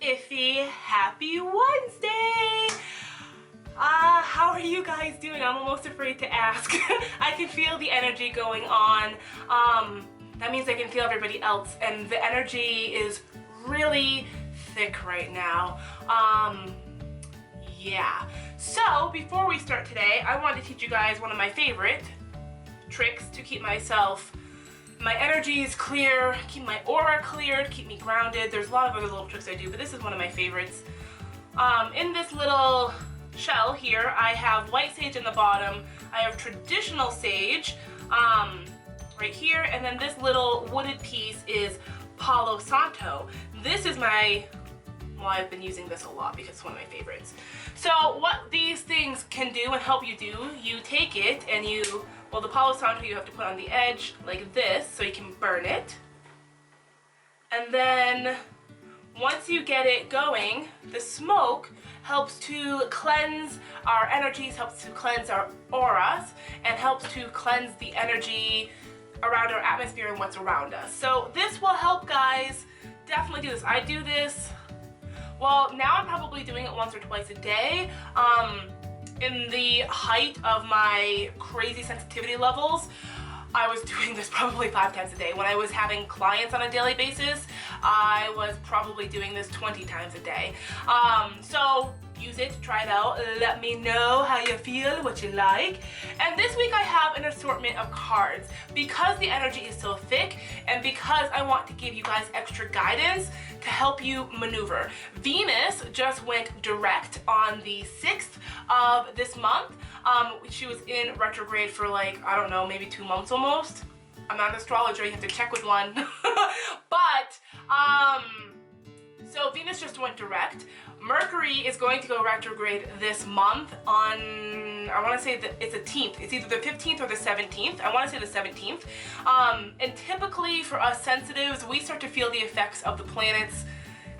Iffy. Happy Wednesday! How are you guys doing? I'm almost afraid to ask. I can feel the energy going on. That means I can feel everybody else, and the energy is really thick right now. Yeah. So, before we start today, I wanted to teach you guys one of my favorite tricks to keep my energy is clear, keep my aura cleared, keep me grounded. There's a lot of other little tricks I do, but this is one of my favorites. In this little shell here, I have white sage in the bottom, I have traditional sage right here, and then this little wooded piece is Palo Santo. This is well, I've been using this a lot because it's one of my favorites. So what these things can do and help you do, you take it and well, the Palo Santo you have to put on the edge like this so you can burn it. And then once you get it going, the smoke helps to cleanse our energies, helps to cleanse our auras, and helps to cleanse the energy around our atmosphere and what's around us. So this will help, guys. Definitely do this. I do this, well, now I'm probably doing it once or twice a day. In the height of my crazy sensitivity levels, I was doing this probably 5 times a day. When I was having clients on a daily basis, I was probably doing this 20 times a day. So use it, try it out, let me know how you feel, what you like. And this week I have an assortment of cards. Because the energy is so thick and because I want to give you guys extra guidance to help you maneuver. Venus just went direct on the 6th of this month. She was in retrograde for like, I don't know, maybe 2 months almost. I'm not an astrologer, you have to check with one. But, so Venus just went direct. Mercury is going to go retrograde this month on, I want to say that it's the 10th. It's either the 15th or the 17th. I want to say the 17th. And typically for us sensitives, we start to feel the effects of the planets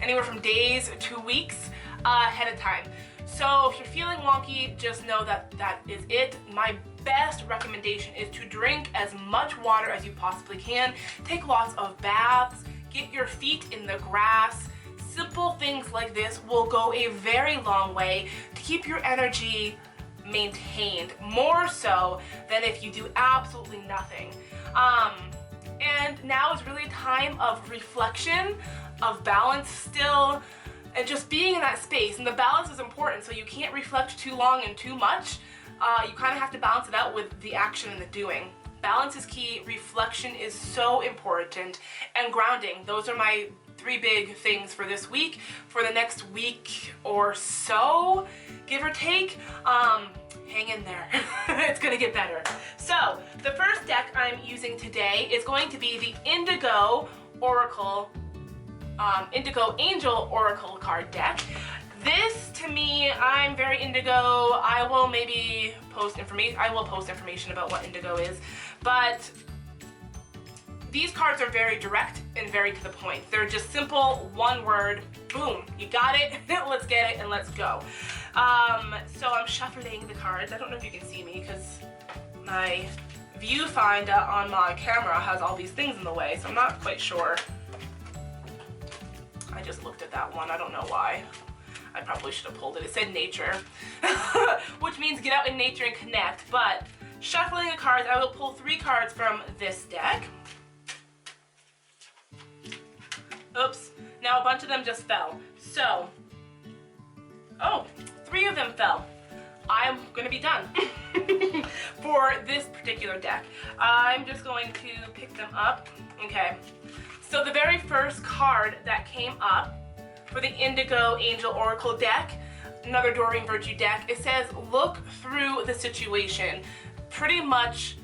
anywhere from days to weeks ahead of time. So if you're feeling wonky, just know that that is it. My best recommendation is to drink as much water as you possibly can. Take lots of baths. Get your feet in the grass. Simple things like this will go a very long way to keep your energy maintained, more so than if you do absolutely nothing. And now is really a time of reflection, of balance still, and just being in that space. And the balance is important, so you can't reflect too long and too much. You kind of have to balance it out with the action and the doing. Balance is key, reflection is so important, and grounding. Those are my 3 big things for this week. For the next week or so, give or take, hang in there. It's gonna get better. So, the first deck I'm using today is going to be the Indigo Oracle, Indigo Angel Oracle card deck. This, to me, I'm very indigo. I will maybe post information about what indigo is, but these cards are very direct and very to the point. They're just simple, one word, boom, you got it, let's get it and let's go. So I'm shuffling the cards. I don't know if you can see me because my viewfinder on my camera has all these things in the way, so I'm not quite sure. I just looked at that one, I don't know why. I probably should have pulled it. It said nature, which means get out in nature and connect. But shuffling the cards, I will pull 3 cards from this deck. Oops, now a bunch of them just fell. So, oh, 3 of them fell. I'm gonna be done for this particular deck. I'm just going to pick them up. Okay, so the very first card that came up for the Indigo Angel Oracle deck, another Doreen Virtue deck, it says, look through the situation. Pretty much,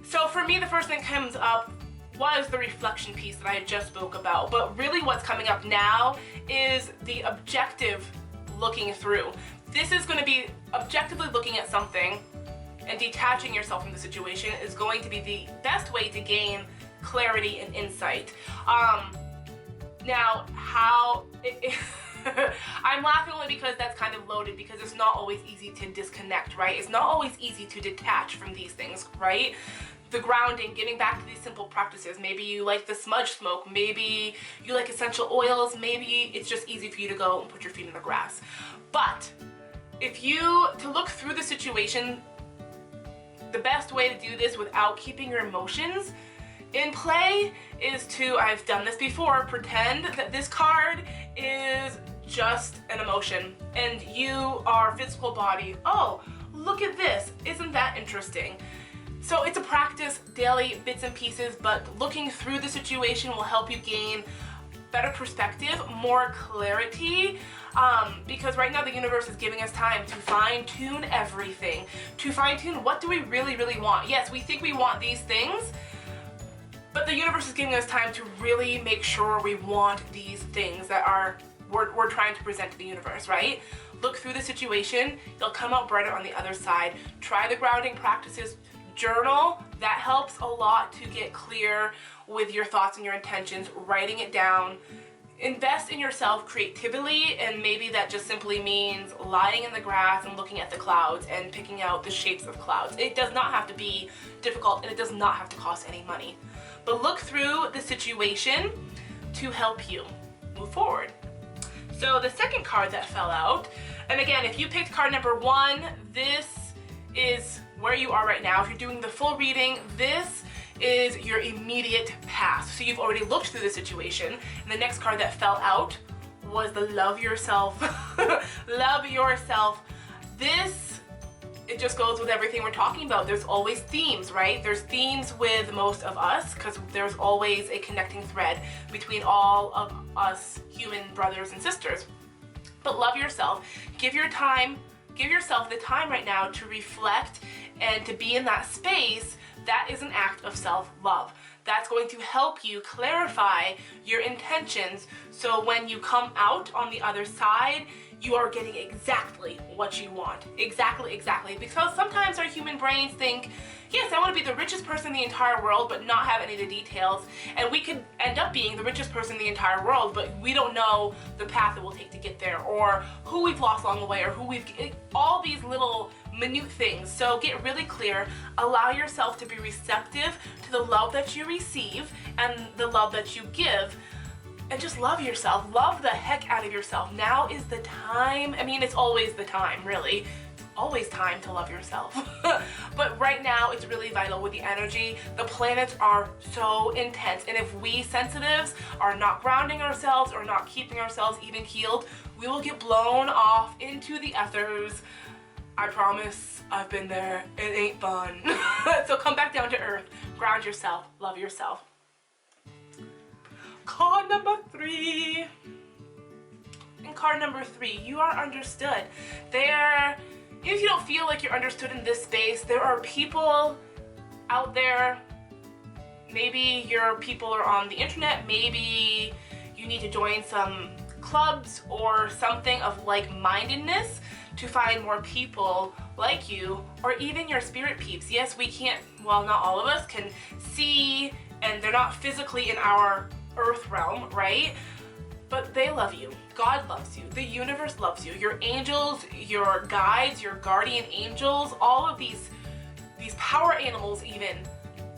so for me the first thing that comes up was the reflection piece that I had just spoke about, but really what's coming up now is the objective looking through. This is going to be objectively looking at something and detaching yourself from the situation is going to be the best way to gain clarity and insight. Now, how I'm laughing only because that's kind of loaded, because it's not always easy to disconnect, right? It's not always easy to detach from these things, right? the grounding, getting back to these simple practices. Maybe you like the smudge smoke, maybe you like essential oils, maybe it's just easy for you to go and put your feet in the grass. But if you, to look through the situation, the best way to do this without keeping your emotions in play is to, I've done this before, pretend that this card is just an emotion and you are physical body. Oh, look at this, isn't that interesting? So it's a practice, daily bits and pieces, but looking through the situation will help you gain better perspective, more clarity, because right now the universe is giving us time to fine-tune everything, to fine-tune what do we really, really want. Yes, we think we want these things, but the universe is giving us time to really make sure we want these things that we're trying to present to the universe, right? Look through the situation, you'll come out brighter on the other side. Try the grounding practices, journal, that helps a lot to get clear with your thoughts and your intentions, writing it down. Invest in yourself creatively, and maybe that just simply means lying in the grass and looking at the clouds and picking out the shapes of clouds. It does not have to be difficult and it does not have to cost any money. But look through the situation to help you move forward. So the second card that fell out, and again, if you picked card number 1, this is where you are right now. If you're doing the full reading, this is your immediate past. So you've already looked through the situation, and the next card that fell out was the love yourself. Love yourself. This, it just goes with everything we're talking about. There's always themes, right? There's themes with most of us because there's always a connecting thread between all of us human brothers and sisters. But love yourself. Give yourself the time right now to reflect and to be in that space. That is an act of self-love. That's going to help you clarify your intentions, so when you come out on the other side, you are getting exactly what you want. Exactly. Because sometimes our human brains think, yes, I want to be the richest person in the entire world, but not have any of the details. And we could end up being the richest person in the entire world, but we don't know the path it will take to get there, or who we've lost along the way, or all these little minute things. So get really clear, allow yourself to be receptive to the love that you receive and the love that you give. And just love yourself. Love the heck out of yourself. Now is the time. I mean, it's always the time, really. It's always time to love yourself. But right now, it's really vital with the energy. The planets are so intense. And if we sensitives are not grounding ourselves or not keeping ourselves even keeled, we will get blown off into the ethers. I promise, I've been there. It ain't fun. So come back down to earth. Ground yourself. Love yourself. Card number 3. In card number 3, you are understood. If you don't feel like you're understood in this space, there are people out there. Maybe your people are on the internet. Maybe you need to join some clubs or something of like-mindedness to find more people like you, or even your spirit peeps. Yes, we can't, well, not all of us can see, and they're not physically in our earth realm, right? But they love you. God loves you. The universe loves you. Your angels, your guides, your guardian angels, all of these power animals even,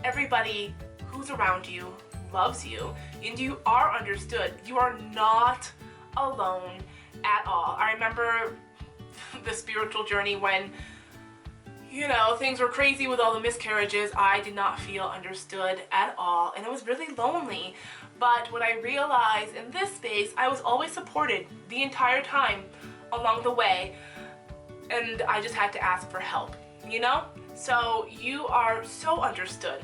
everybody who's around you loves you, and you are understood. You are not alone at all. I remember the spiritual journey when, you know, things were crazy with all the miscarriages. I did not feel understood at all, and it was really lonely. But what I realized in this space, I was always supported the entire time along the way, and I just had to ask for help, you know? So you are so understood.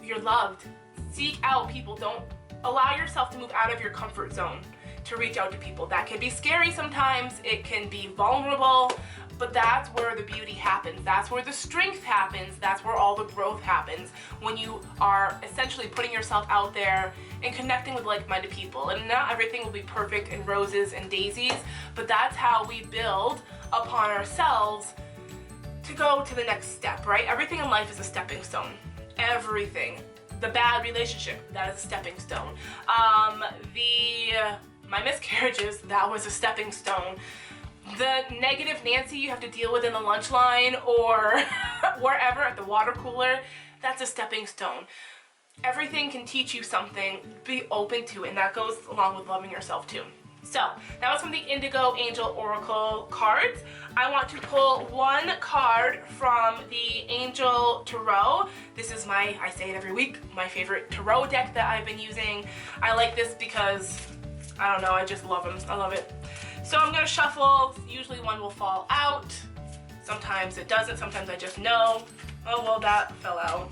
You're loved. Seek out people. Don't allow yourself to move out of your comfort zone to reach out to people. That can be scary sometimes. It can be vulnerable. But that's where the beauty happens. That's where the strength happens. That's where all the growth happens, when you are essentially putting yourself out there and connecting with like-minded people. And not everything will be perfect and roses and daisies, but that's how we build upon ourselves to go to the next step, right? Everything in life is a stepping stone. Everything. The bad relationship, that is a stepping stone. My miscarriages, that was a stepping stone. the negative Nancy you have to deal with in the lunch line or wherever at the water cooler, that's a stepping stone. Everything can teach you something. Be open to it, and that goes along with loving yourself too. So that was from the Indigo Angel Oracle cards. I want to pull one card from the Angel Tarot. This is my, I say it every week, my favorite tarot deck that I've been using. I like this because, I don't know, I just love them. I love it. So I'm gonna shuffle. Usually one will fall out. Sometimes it doesn't, sometimes I just know. Oh, well, that fell out.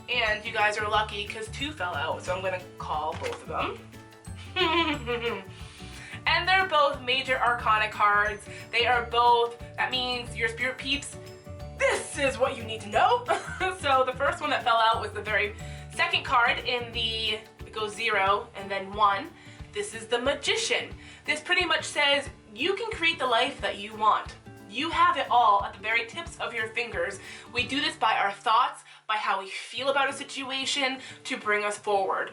And you guys are lucky because 2 fell out, so I'm gonna call both of them. And they're both major arcana cards. They are both, that means your spirit peeps, this is what you need to know. So the first one that fell out was the very second card in the, it goes 0 and then 1. This is the Magician. This pretty much says you can create the life that you want. You have it all at the very tips of your fingers. We do this by our thoughts, by how we feel about a situation to bring us forward.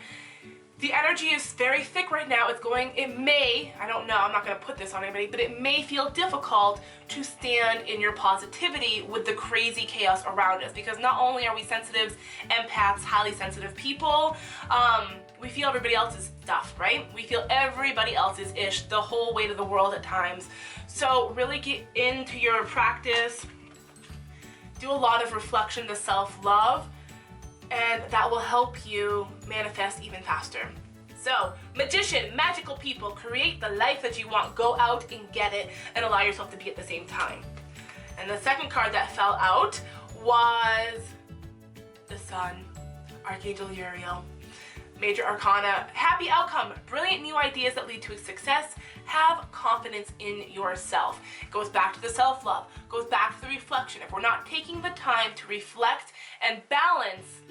The energy is very thick right now. It's going, it may, I don't know, I'm not gonna put this on anybody, but it may feel difficult to stand in your positivity with the crazy chaos around us, because not only are we sensitives, empaths, highly sensitive people, we feel everybody else's stuff, right? We feel everybody else's ish the whole weight of the world at times. So really get into your practice, do a lot of reflection to self-love, and that will help you manifest even faster. So, Magician, magical people, create the life that you want. Go out and get it and allow yourself to be at the same time. And the second card that fell out was the Sun, Archangel Uriel. Major Arcana, happy outcome, brilliant new ideas that lead to success, have confidence in yourself. It goes back to the self-love, goes back to the reflection. If we're not taking the time to reflect and balance,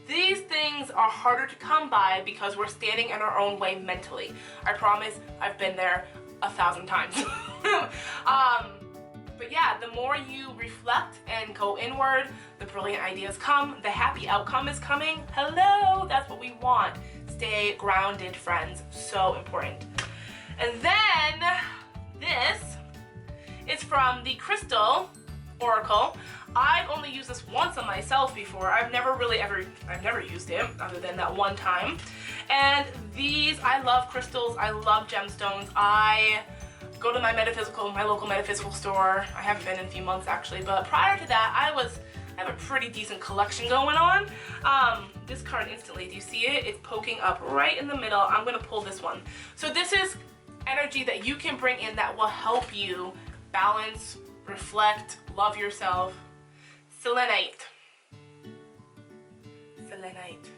these things are harder to come by because we're standing in our own way mentally. I promise I've been there 1,000 times. But yeah, the more you reflect and go inward, the brilliant ideas come, the happy outcome is coming. Hello, that's what we want. Stay grounded, friends, so important. And then this is from the Crystal Oracle. I've only used this once on myself before. I've never used it other than that one time. And these, I love crystals, I love gemstones. I go to my local metaphysical store. I haven't been in a few months actually, but prior to that, I have a pretty decent collection going on. This card instantly, do you see it? It's poking up right in the middle. I'm gonna pull this one. So this is energy that you can bring in that will help you balance, reflect, love yourself. Selenite. Selenite.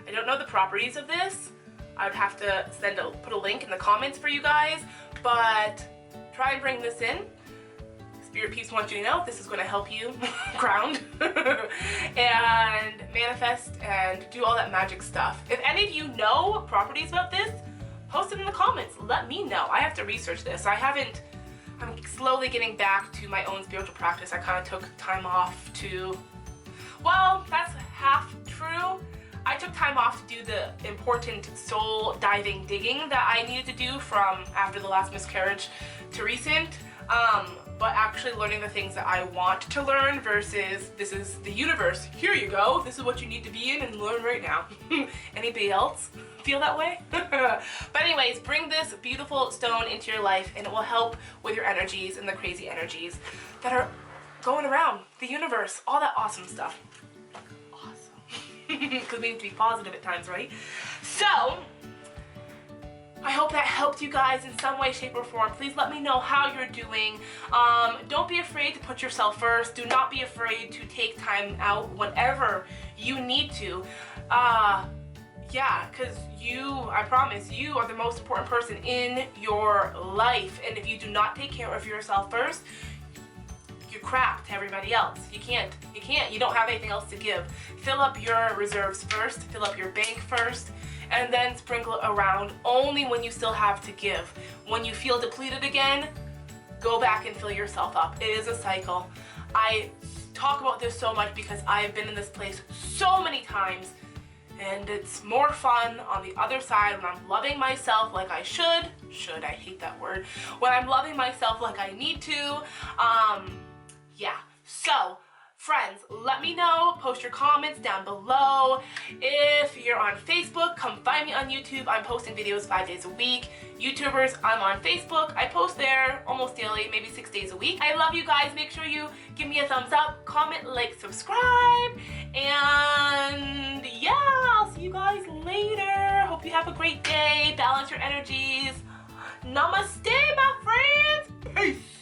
I don't know the properties of this. I would have to put a link in the comments for you guys, but try and bring this in. Spirit peeps want you to know this is going to help you ground and manifest and do all that magic stuff. If any of you know properties about this, post it in the comments. Let me know. I have to research this. I'm slowly getting back to my own spiritual practice. I kind of took time off to, well, that's half true. I took time off to do the important soul diving digging that I needed to do from after the last miscarriage to recent. But actually learning the things that I want to learn versus this is the universe. Here you go. This is what you need to be in and learn right now. Anybody else feel that way? But anyways, bring this beautiful stone into your life and it will help with your energies and the crazy energies that are going around the universe. All that awesome stuff. Awesome. Because we need to be positive at times, right? So, I hope that helped you guys in some way, shape, or form. Please let me know how you're doing. Don't be afraid to put yourself first. Do not be afraid to take time out whenever you need to. Yeah, because I promise, you are the most important person in your life. And if you do not take care of yourself first, you're crap to everybody else. You can't. You don't have anything else to give. Fill up your reserves first. Fill up your bank first. And then sprinkle it around only when you still have to give. When you feel depleted again, go back and fill yourself up. It is a cycle. I talk about this so much because I've been in this place so many times. And it's more fun on the other side when I'm loving myself like I should, I hate that word, when I'm loving myself like I need to. Yeah, so friends, let me know, post your comments down below. If you're on Facebook, come find me on YouTube. I'm posting videos 5 days a week. YouTubers, I'm on Facebook. I post there almost daily, maybe 6 days a week. I love you guys. Make sure you give me a thumbs up, comment, like, subscribe, and yeah, I'll see you guys later. Hope you have a great day. Balance your energies. Namaste, my friends. Peace.